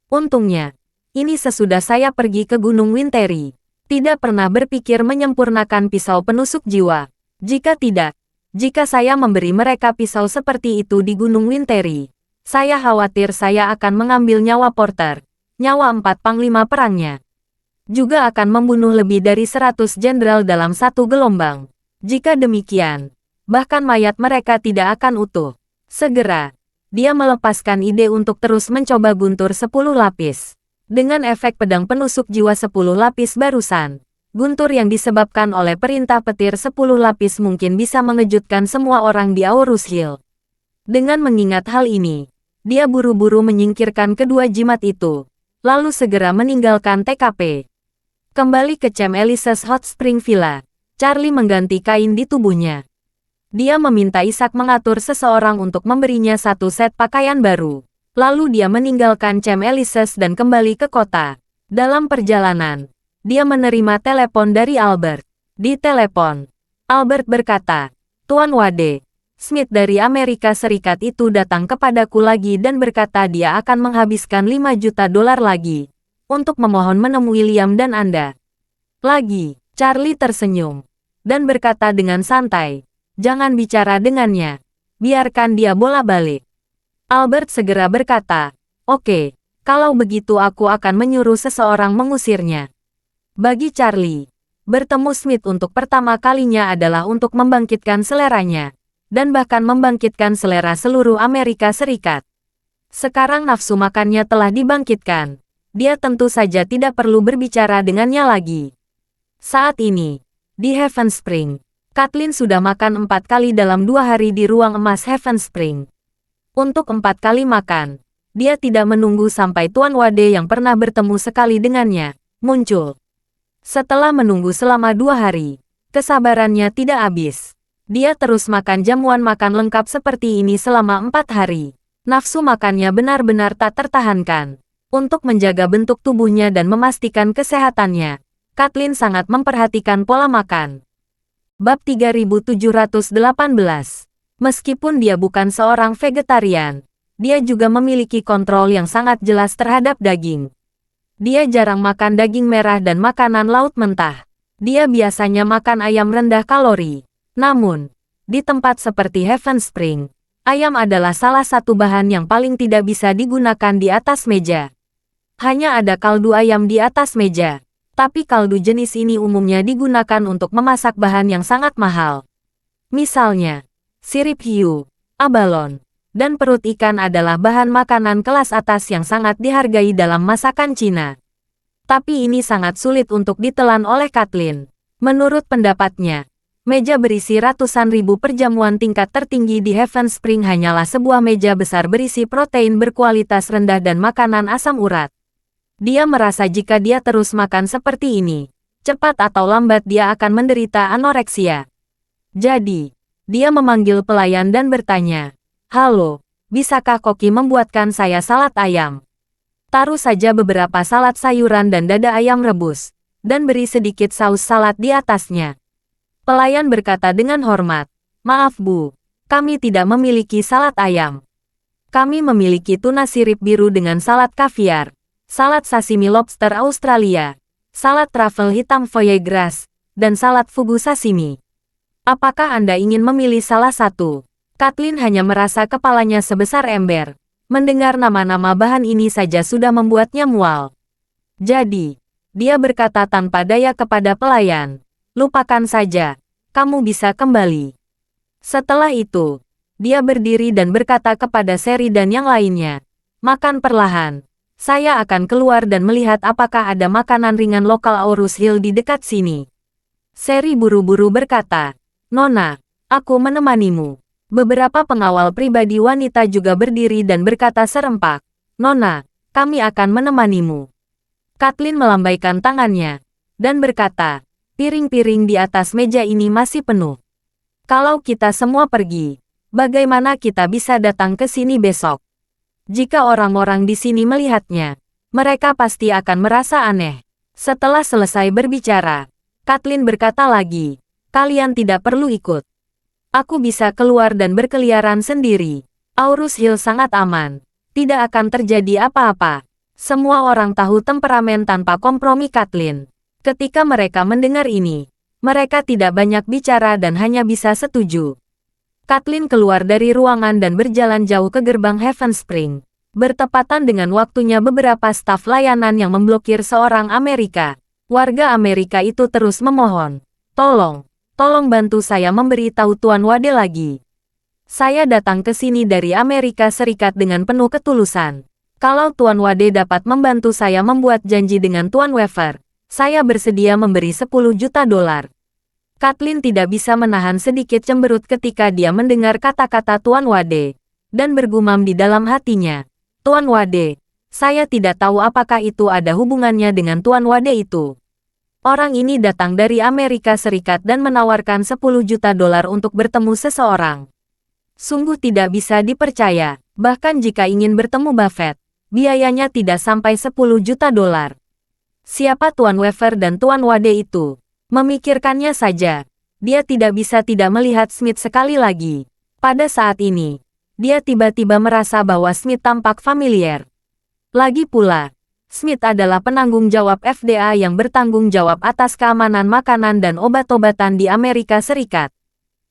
Untungnya, ini sesudah saya pergi ke Gunung Winteri. Tidak pernah berpikir menyempurnakan pisau penusuk jiwa. Jika tidak, jika saya memberi mereka pisau seperti itu di Gunung Winteri, saya khawatir saya akan mengambil nyawa Porter, nyawa 4 panglima perangnya. Juga akan membunuh lebih dari 100 jenderal dalam satu gelombang. Jika demikian, bahkan mayat mereka tidak akan utuh. Segera, dia melepaskan ide untuk terus mencoba guntur 10 lapis. Dengan efek pedang penusuk jiwa 10 lapis barusan, guntur yang disebabkan oleh perintah petir 10 lapis mungkin bisa mengejutkan semua orang di Aurus Hill. Dengan mengingat hal ini, dia buru-buru menyingkirkan kedua jimat itu, lalu segera meninggalkan TKP. Kembali ke Camp Elise's Hot Spring Villa, Charlie mengganti kain di tubuhnya. Dia meminta Isaac mengatur seseorang untuk memberinya satu set pakaian baru. Lalu dia meninggalkan Camp Elise's dan kembali ke kota. Dalam perjalanan, dia menerima telepon dari Albert. Di telepon, Albert berkata, "Tuan Wade, Smith dari Amerika Serikat itu datang kepadaku lagi dan berkata dia akan menghabiskan 5 juta dolar lagi untuk memohon menemui Liam dan Anda." Lagi, Charlie tersenyum dan berkata dengan santai, "Jangan bicara dengannya. Biarkan dia bola-balik." Albert segera berkata, "Oke, kalau begitu aku akan menyuruh seseorang mengusirnya." Bagi Charlie, bertemu Smith untuk pertama kalinya adalah untuk membangkitkan seleranya, dan bahkan membangkitkan selera seluruh Amerika Serikat. Sekarang nafsu makannya telah dibangkitkan. Dia tentu saja tidak perlu berbicara dengannya lagi. Saat ini, di Heaven Spring, Kathleen sudah makan 4 kali dalam 2 hari di ruang emas Heaven Spring. Untuk 4 kali makan, dia tidak menunggu sampai Tuan Wade yang pernah bertemu sekali dengannya muncul. Setelah menunggu selama 2 hari, kesabarannya tidak habis. Dia terus makan jamuan makan lengkap seperti ini selama 4 hari. Nafsu makannya benar-benar tak tertahankan. Untuk menjaga bentuk tubuhnya dan memastikan kesehatannya, Kathleen sangat memperhatikan pola makan. Bab 3718. Meskipun dia bukan seorang vegetarian, dia juga memiliki kontrol yang sangat jelas terhadap daging. Dia jarang makan daging merah dan makanan laut mentah. Dia biasanya makan ayam rendah kalori. Namun, di tempat seperti Heaven Spring, ayam adalah salah satu bahan yang paling tidak bisa digunakan di atas meja. Hanya ada kaldu ayam di atas meja, tapi kaldu jenis ini umumnya digunakan untuk memasak bahan yang sangat mahal. Misalnya, sirip hiu, abalone, dan perut ikan adalah bahan makanan kelas atas yang sangat dihargai dalam masakan Cina. Tapi ini sangat sulit untuk ditelan oleh Kathleen. Menurut pendapatnya, meja berisi ratusan ribu perjamuan tingkat tertinggi di Heaven Spring hanyalah sebuah meja besar berisi protein berkualitas rendah dan makanan asam urat. Dia merasa jika dia terus makan seperti ini, cepat atau lambat dia akan menderita anoreksia. Jadi, dia memanggil pelayan dan bertanya, "Halo, bisakah koki membuatkan saya salad ayam? Taruh saja beberapa salad sayuran dan dada ayam rebus, dan beri sedikit saus salad di atasnya." Pelayan berkata dengan hormat, "Maaf Bu, kami tidak memiliki salad ayam. Kami memiliki tuna sirip biru dengan salad kaviar, salad sashimi lobster Australia, salad truffle hitam foie gras, dan salad fugu sashimi. Apakah Anda ingin memilih salah satu?" Kathleen hanya merasa kepalanya sebesar ember. Mendengar nama-nama bahan ini saja sudah membuatnya mual. Jadi, dia berkata tanpa daya kepada pelayan, "Lupakan saja, kamu bisa kembali." Setelah itu, dia berdiri dan berkata kepada Sheridan yang lainnya, "Makan perlahan. Saya akan keluar dan melihat apakah ada makanan ringan lokal Aurus Hill di dekat sini." Sherry buru-buru berkata, "Nona, aku menemanimu." Beberapa pengawal pribadi wanita juga berdiri dan berkata serempak, "Nona, kami akan menemanimu." Kathleen melambaikan tangannya dan berkata, "Piring-piring di atas meja ini masih penuh. Kalau kita semua pergi, bagaimana kita bisa datang ke sini besok?" Jika orang-orang di sini melihatnya, mereka pasti akan merasa aneh. Setelah selesai berbicara, Kathleen berkata lagi, kalian tidak perlu ikut. Aku bisa keluar dan berkeliaran sendiri. Aurus Hill sangat aman. Tidak akan terjadi apa-apa. Semua orang tahu temperamen tanpa kompromi Kathleen. Ketika mereka mendengar ini, mereka tidak banyak bicara dan hanya bisa setuju. Kathleen keluar dari ruangan dan berjalan jauh ke gerbang Heaven Spring. Bertepatan dengan waktunya beberapa staf layanan yang memblokir seorang Amerika. Warga Amerika itu terus memohon. Tolong bantu saya memberitahu Tuan Wade lagi. Saya datang ke sini dari Amerika Serikat dengan penuh ketulusan. Kalau Tuan Wade dapat membantu saya membuat janji dengan Tuan Weaver, saya bersedia memberi 10 juta dolar. Kathleen tidak bisa menahan sedikit cemberut ketika dia mendengar kata-kata Tuan Wade, dan bergumam di dalam hatinya. Tuan Wade, saya tidak tahu apakah itu ada hubungannya dengan Tuan Wade itu. Orang ini datang dari Amerika Serikat dan menawarkan 10 juta dolar untuk bertemu seseorang. Sungguh tidak bisa dipercaya, bahkan jika ingin bertemu Buffett, biayanya tidak sampai 10 juta dolar. Siapa Tuan Weaver dan Tuan Wade itu? Memikirkannya saja, dia tidak bisa tidak melihat Smith sekali lagi. Pada saat ini, dia tiba-tiba merasa bahwa Smith tampak familiar. Lagi pula, Smith adalah penanggung jawab FDA yang bertanggung jawab atas keamanan makanan dan obat-obatan di Amerika Serikat.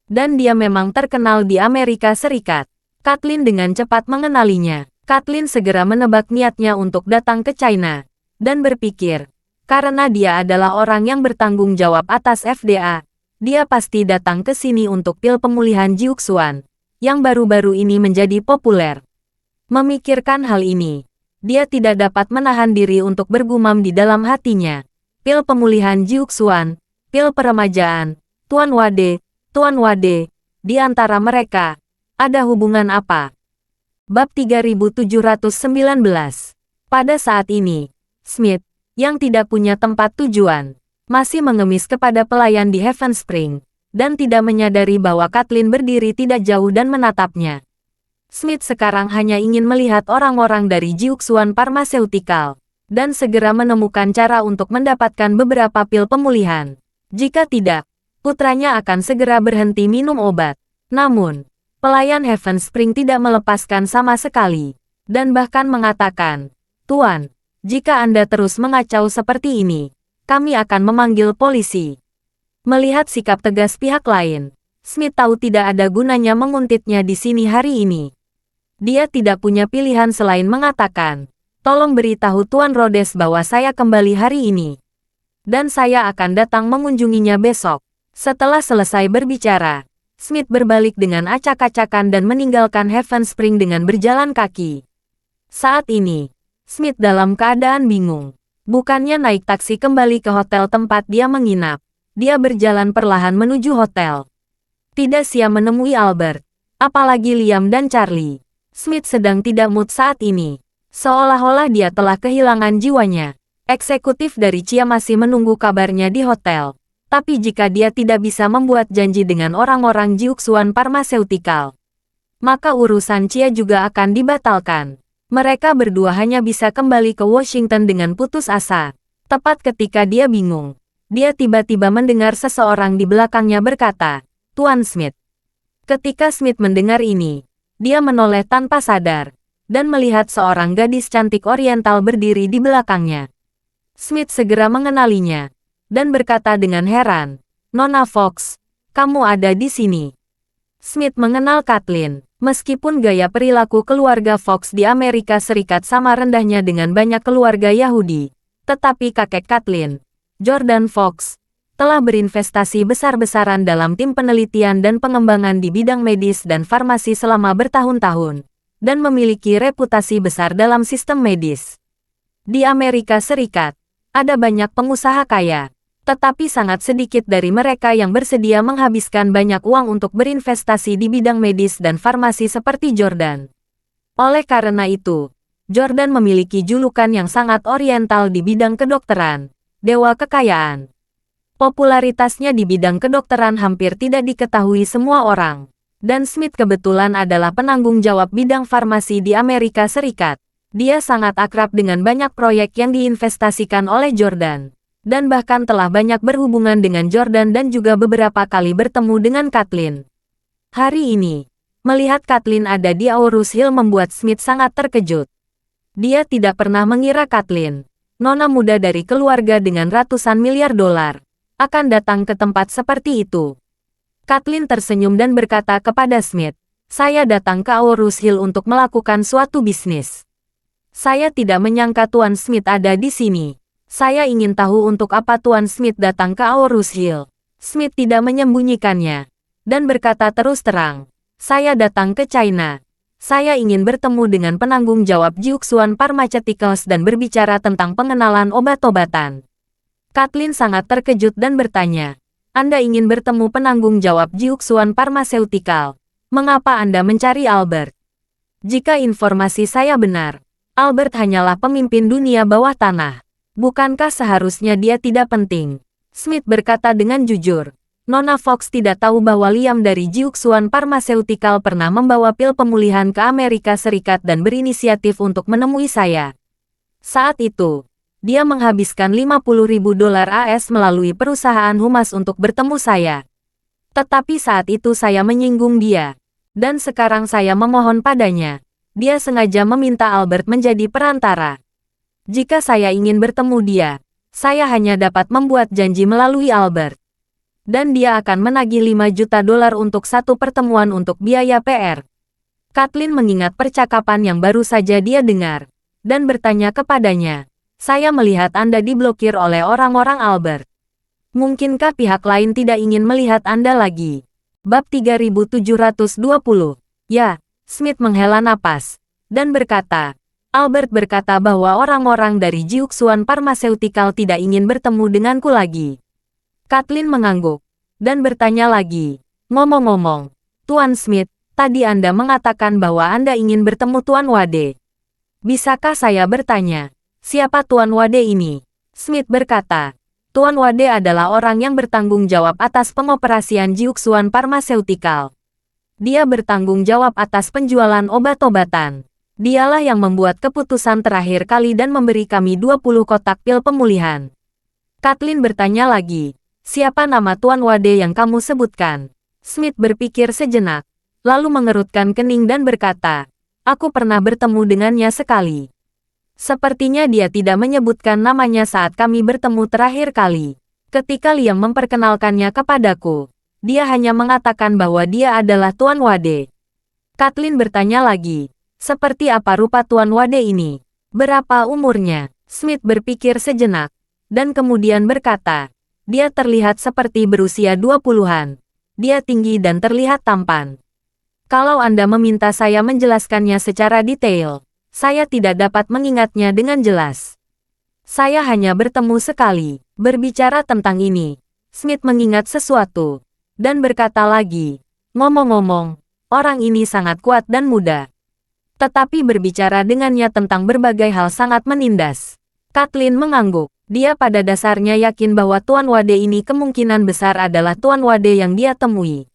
Dan dia memang terkenal di Amerika Serikat. Kathleen dengan cepat mengenalinya. Kathleen segera menebak niatnya untuk datang ke China. Dan berpikir, karena dia adalah orang yang bertanggung jawab atas FDA, dia pasti datang ke sini untuk pil pemulihan Jiuxuan, yang baru-baru ini menjadi populer. Memikirkan hal ini, dia tidak dapat menahan diri untuk bergumam di dalam hatinya. Pil pemulihan Jiuxuan, pil peremajaan, Tuan Wade, di antara mereka, ada hubungan apa? Bab 3719. Pada saat ini, Smith, yang tidak punya tempat tujuan, masih mengemis kepada pelayan di Heaven Spring, dan tidak menyadari bahwa Kathleen berdiri tidak jauh dan menatapnya. Smith sekarang hanya ingin melihat orang-orang dari Jiuxuan Pharmaceutical, dan segera menemukan cara untuk mendapatkan beberapa pil pemulihan. Jika tidak, putranya akan segera berhenti minum obat. Namun, pelayan Heaven Spring tidak melepaskan sama sekali, dan bahkan mengatakan, Tuan, jika Anda terus mengacau seperti ini, kami akan memanggil polisi. Melihat sikap tegas pihak lain, Smith tahu tidak ada gunanya menguntitnya di sini hari ini. Dia tidak punya pilihan selain mengatakan, tolong beritahu Tuan Rhodes bahwa saya kembali hari ini. Dan saya akan datang mengunjunginya besok. Setelah selesai berbicara, Smith berbalik dengan acak-acakan dan meninggalkan Heaven Spring dengan berjalan kaki. Saat ini, Smith dalam keadaan bingung. Bukannya naik taksi kembali ke hotel tempat dia menginap, dia berjalan perlahan menuju hotel. Tidak sia menemui Albert, apalagi Liam dan Charlie. Smith sedang tidak mood saat ini. Seolah-olah dia telah kehilangan jiwanya. Eksekutif dari Chia masih menunggu kabarnya di hotel. Tapi jika dia tidak bisa membuat janji dengan orang-orang Jiuxuan Pharmaceutical, maka urusan Chia juga akan dibatalkan. Mereka berdua hanya bisa kembali ke Washington dengan putus asa. Tepat ketika dia bingung, dia tiba-tiba mendengar seseorang di belakangnya berkata, Tuan Smith. Ketika Smith mendengar ini, dia menoleh tanpa sadar, dan melihat seorang gadis cantik oriental berdiri di belakangnya. Smith segera mengenalinya, dan berkata dengan heran, Nona Fox, kamu ada di sini. Smith mengenal Kathleen. Meskipun gaya perilaku keluarga Fox di Amerika Serikat sama rendahnya dengan banyak keluarga Yahudi, tetapi kakek Kathleen, Jordan Fox, telah berinvestasi besar-besaran dalam tim penelitian dan pengembangan di bidang medis dan farmasi selama bertahun-tahun, dan memiliki reputasi besar dalam sistem medis. Di Amerika Serikat, ada banyak pengusaha kaya, tetapi sangat sedikit dari mereka yang bersedia menghabiskan banyak uang untuk berinvestasi di bidang medis dan farmasi seperti Jordan. Oleh karena itu, Jordan memiliki julukan yang sangat oriental di bidang kedokteran, dewa kekayaan. Popularitasnya di bidang kedokteran hampir tidak diketahui semua orang. Dan Smith kebetulan adalah penanggung jawab bidang farmasi di Amerika Serikat. Dia sangat akrab dengan banyak proyek yang diinvestasikan oleh Jordan. Dan bahkan telah banyak berhubungan dengan Jordan dan juga beberapa kali bertemu dengan Kathleen. Hari ini, melihat Kathleen ada di Aurus Hill membuat Smith sangat terkejut. Dia tidak pernah mengira Kathleen, nona muda dari keluarga dengan ratusan miliar dolar, akan datang ke tempat seperti itu. Kathleen tersenyum dan berkata kepada Smith, "Saya datang ke Aurus Hill untuk melakukan suatu bisnis. Saya tidak menyangka Tuan Smith ada di sini. Saya ingin tahu untuk apa Tuan Smith datang ke Aurus Hill." Smith tidak menyembunyikannya, dan berkata terus terang, "Saya datang ke China. Saya ingin bertemu dengan penanggung jawab Jiuxuan Pharmaceuticals dan berbicara tentang pengenalan obat-obatan." Kathleen sangat terkejut dan bertanya, "Anda ingin bertemu penanggung jawab Jiuxuan Pharmaceutical. Mengapa Anda mencari Albert?" "Jika informasi saya benar, Albert hanyalah pemimpin dunia bawah tanah. Bukankah seharusnya dia tidak penting?" Smith berkata dengan jujur. Nona Fox tidak tahu bahwa Liam dari Jiuxuan Pharmaceutical pernah membawa pil pemulihan ke Amerika Serikat dan berinisiatif untuk menemui saya. Saat itu, dia menghabiskan 50.000 dolar AS melalui perusahaan humas untuk bertemu saya. Tetapi saat itu saya menyinggung dia. Dan sekarang saya memohon padanya. Dia sengaja meminta Albert menjadi perantara. Jika saya ingin bertemu dia, saya hanya dapat membuat janji melalui Albert. Dan dia akan menagih 5 juta dolar untuk satu pertemuan untuk biaya PR. Kathleen mengingat percakapan yang baru saja dia dengar, dan bertanya kepadanya, "Saya melihat Anda diblokir oleh orang-orang Albert. Mungkinkah pihak lain tidak ingin melihat Anda lagi?" Bab 3720. "Ya," Smith menghela napas, dan berkata, "Albert berkata bahwa orang-orang dari Jiuxuan Pharmaceutical tidak ingin bertemu denganku lagi." Kathleen mengangguk, dan bertanya lagi, "Ngomong-ngomong, Tuan Smith, tadi Anda mengatakan bahwa Anda ingin bertemu Tuan Wade. Bisakah saya bertanya, siapa Tuan Wade ini?" Smith berkata, "Tuan Wade adalah orang yang bertanggung jawab atas pengoperasian Jiuxuan Pharmaceutical. Dia bertanggung jawab atas penjualan obat-obatan. Dialah yang membuat keputusan terakhir kali dan memberi kami 20 kotak pil pemulihan." Kathleen bertanya lagi, "Siapa nama Tuan Wade yang kamu sebutkan?" Smith berpikir sejenak, lalu mengerutkan kening dan berkata, "Aku pernah bertemu dengannya sekali. Sepertinya dia tidak menyebutkan namanya saat kami bertemu terakhir kali. Ketika Liam memperkenalkannya kepadaku, dia hanya mengatakan bahwa dia adalah Tuan Wade." Kathleen bertanya lagi, "Seperti apa rupa Tuan Wade ini? Berapa umurnya?" Smith berpikir sejenak, dan kemudian berkata, "Dia terlihat seperti berusia 20-an. Dia tinggi dan terlihat tampan. Kalau Anda meminta saya menjelaskannya secara detail, saya tidak dapat mengingatnya dengan jelas. Saya hanya bertemu sekali." Berbicara tentang ini, Smith mengingat sesuatu, dan berkata lagi, "Ngomong-ngomong, orang ini sangat kuat dan muda. Tetapi berbicara dengannya tentang berbagai hal sangat menindas." Kathleen mengangguk. Dia pada dasarnya yakin bahwa Tuan Wade ini kemungkinan besar adalah Tuan Wade yang dia temui.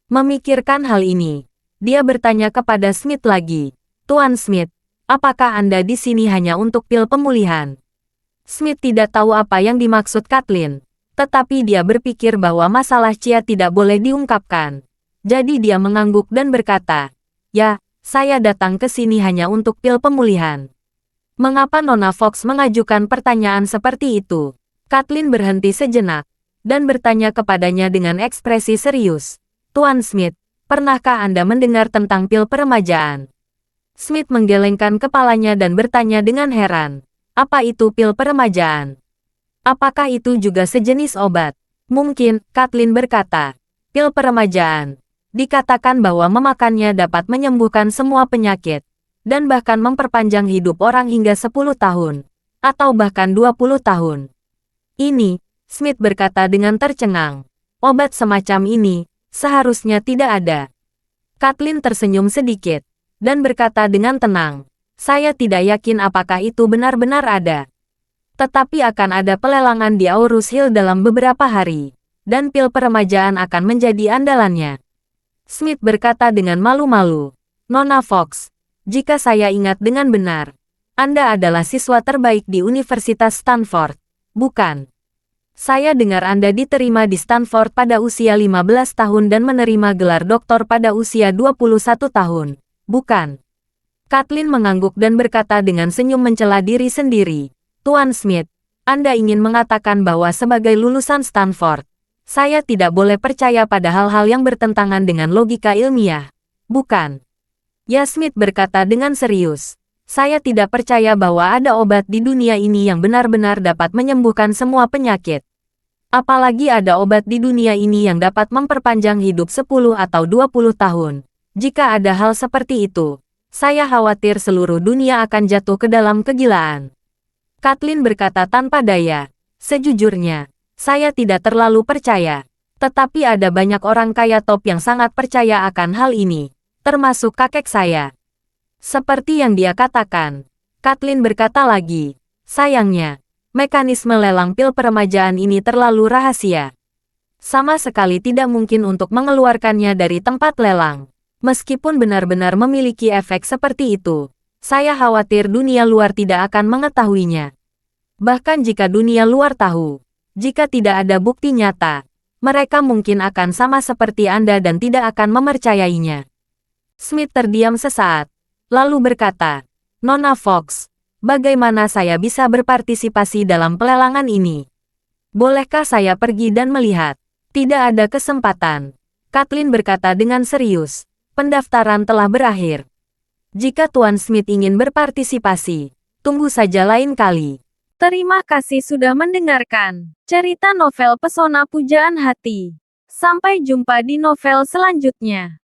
Memikirkan hal ini, dia bertanya kepada Smith lagi, "Tuan Smith, apakah Anda di sini hanya untuk pil pemulihan?" Smith tidak tahu apa yang dimaksud Kathleen, tetapi dia berpikir bahwa masalah Chia tidak boleh diungkapkan. Jadi dia mengangguk dan berkata, "Ya, saya datang ke sini hanya untuk pil pemulihan." Mengapa Nona Fox mengajukan pertanyaan seperti itu? Kathleen berhenti sejenak, dan bertanya kepadanya dengan ekspresi serius, "Tuan Smith, pernahkah Anda mendengar tentang pil peremajaan?" Smith menggelengkan kepalanya dan bertanya dengan heran, "Apa itu pil peremajaan? Apakah itu juga sejenis obat?" "Mungkin," Kathleen berkata. "Pil peremajaan. Dikatakan bahwa memakannya dapat menyembuhkan semua penyakit, dan bahkan memperpanjang hidup orang hingga 10 tahun, atau bahkan 20 tahun. Ini," Smith berkata dengan tercengang, "obat semacam ini, seharusnya tidak ada." Kathleen tersenyum sedikit, dan berkata dengan tenang, "Saya tidak yakin apakah itu benar-benar ada. Tetapi akan ada pelelangan di Aurus Hill dalam beberapa hari, dan pil peremajaan akan menjadi andalannya." Smith berkata dengan malu-malu. Nona Fox, jika saya ingat dengan benar, Anda adalah siswa terbaik di Universitas Stanford, bukan? Saya dengar Anda diterima di Stanford pada usia 15 tahun dan menerima gelar doktor pada usia 21 tahun, bukan? Kathleen mengangguk dan berkata dengan senyum mencela diri sendiri. Tuan Smith, Anda ingin mengatakan bahwa sebagai lulusan Stanford, saya tidak boleh percaya pada hal-hal yang bertentangan dengan logika ilmiah, bukan? Ya, Smith berkata dengan serius. Saya tidak percaya bahwa ada obat di dunia ini yang benar-benar dapat menyembuhkan semua penyakit. Apalagi ada obat di dunia ini yang dapat memperpanjang hidup 10 atau 20 tahun. Jika ada hal seperti itu, saya khawatir seluruh dunia akan jatuh ke dalam kegilaan. Kathleen berkata tanpa daya. Sejujurnya, saya tidak terlalu percaya. Tetapi ada banyak orang kaya top yang sangat percaya akan hal ini, termasuk kakek saya. Seperti yang dia katakan, Kathleen berkata lagi, sayangnya, mekanisme lelang pil peremajaan ini terlalu rahasia. Sama sekali tidak mungkin untuk mengeluarkannya dari tempat lelang. Meskipun benar-benar memiliki efek seperti itu, saya khawatir dunia luar tidak akan mengetahuinya. Bahkan jika dunia luar tahu, jika tidak ada bukti nyata, mereka mungkin akan sama seperti Anda dan tidak akan mempercayainya. Smith terdiam sesaat, lalu berkata, Nona Fox, bagaimana saya bisa berpartisipasi dalam pelelangan ini? Bolehkah saya pergi dan melihat? Tidak ada kesempatan. Kathleen berkata dengan serius, pendaftaran telah berakhir. Jika Tuan Smith ingin berpartisipasi, tunggu saja lain kali. Terima kasih sudah mendengarkan cerita novel Pesona Pujaan Hati. Sampai jumpa di novel selanjutnya.